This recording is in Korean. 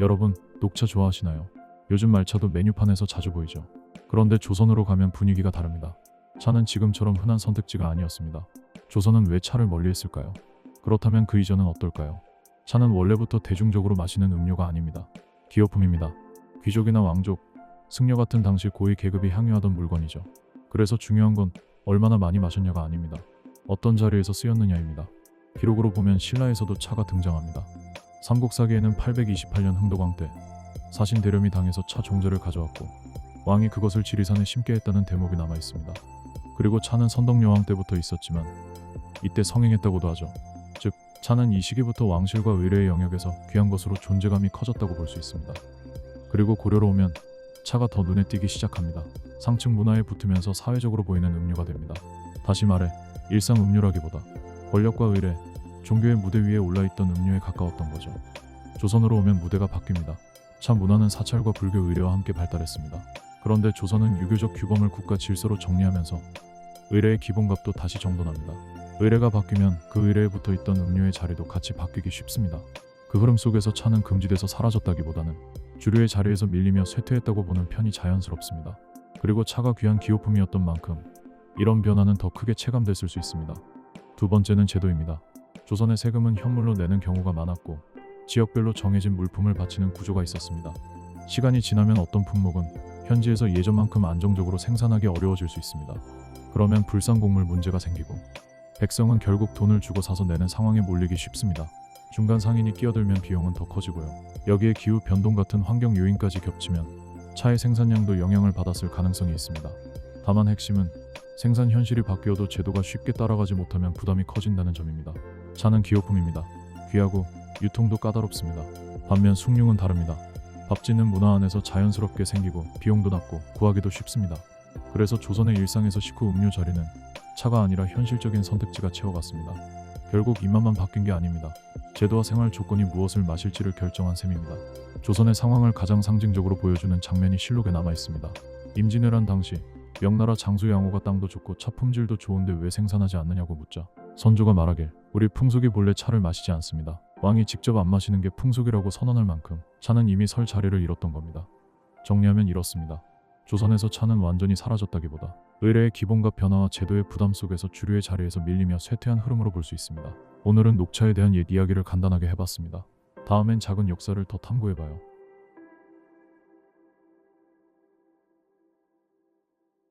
여러분, 녹차 좋아하시나요? 요즘 말차도 메뉴판에서 자주 보이죠. 그런데 조선으로 가면 분위기가 다릅니다. 차는 지금처럼 흔한 선택지가 아니었습니다. 조선은 왜 차를 멀리했을까요? 그렇다면 그 이전은 어떨까요? 차는 원래부터 대중적으로 마시는 음료가 아닙니다. 기호품입니다. 귀족이나 왕족, 승려 같은 당시 고위 계급이 향유하던 물건이죠. 그래서 중요한 건 얼마나 많이 마셨냐가 아닙니다. 어떤 자리에서 쓰였느냐입니다. 기록으로 보면 신라에서도 차가 등장합니다. 삼국사기에는 828년 흥도광 때 사신 대렴이 당에서 차 종자를 가져왔고 왕이 그것을 지리산에 심게 했다는 대목이 남아 있습니다. 그리고 차는 선덕여왕 때부터 있었지만 이때 성행했다고도 하죠. 즉, 차는 이 시기부터 왕실과 의뢰의 영역에서 귀한 것으로 존재감이 커졌다고 볼 수 있습니다. 그리고 고려로 오면 차가 더 눈에 띄기 시작합니다. 상층 문화에 붙으면서 사회적으로 보이는 음료가 됩니다. 다시 말해 일상 음료라기보다 권력과 의뢰, 종교의 무대 위에 올라있던 음료에 가까웠던 거죠. 조선으로 오면 무대가 바뀝니다. 차 문화는 사찰과 불교 의례와 함께 발달했습니다. 그런데 조선은 유교적 규범을 국가 질서로 정리하면서 의례의 기본값도 다시 정돈합니다. 의례가 바뀌면 그 의례에 붙어있던 음료의 자리도 같이 바뀌기 쉽습니다. 그 흐름 속에서 차는 금지돼서 사라졌다기보다는 주류의 자리에서 밀리며 쇠퇴했다고 보는 편이 자연스럽습니다. 그리고 차가 귀한 기호품이었던 만큼 이런 변화는 더 크게 체감됐을 수 있습니다. 두 번째는 제도입니다. 조선의 세금은 현물로 내는 경우가 많았고 지역별로 정해진 물품을 바치는 구조가 있었습니다. 시간이 지나면 어떤 품목은 현지에서 예전만큼 안정적으로 생산하기 어려워질 수 있습니다. 그러면 불상곡물 문제가 생기고 백성은 결국 돈을 주고 사서 내는 상황에 몰리기 쉽습니다. 중간 상인이 끼어들면 비용은 더 커지고요. 여기에 기후 변동 같은 환경 요인까지 겹치면 차의 생산량도 영향을 받았을 가능성이 있습니다. 다만 핵심은 생산 현실이 바뀌어도 제도가 쉽게 따라가지 못하면 부담이 커진다는 점입니다. 차는 기호품입니다. 귀하고 유통도 까다롭습니다. 반면 숭늉은 다릅니다. 밥 짓는 문화 안에서 자연스럽게 생기고 비용도 낮고 구하기도 쉽습니다. 그래서 조선의 일상에서 식후 음료 자리는 차가 아니라 현실적인 선택지가 채워갔습니다. 결국 입맛만 바뀐 게 아닙니다. 제도와 생활 조건이 무엇을 마실지를 결정한 셈입니다. 조선의 상황을 가장 상징적으로 보여주는 장면이 실록에 남아 있습니다. 임진왜란 당시 명나라 장수 양호가 땅도 좋고 차 품질도 좋은데 왜 생산하지 않느냐고 묻자 선조가 말하길 우리 풍속이 본래 차를 마시지 않습니다. 왕이 직접 안 마시는 게 풍속이라고 선언할 만큼 차는 이미 설 자리를 잃었던 겁니다. 정리하면 이렇습니다. 조선에서 차는 완전히 사라졌다기보다 의례의 기본과 변화와 제도의 부담 속에서 주류의 자리에서 밀리며 쇠퇴한 흐름으로 볼 수 있습니다. 오늘은 녹차에 대한 옛 이야기를 간단하게 해봤습니다. 다음엔 작은 역사를 더 탐구해봐요.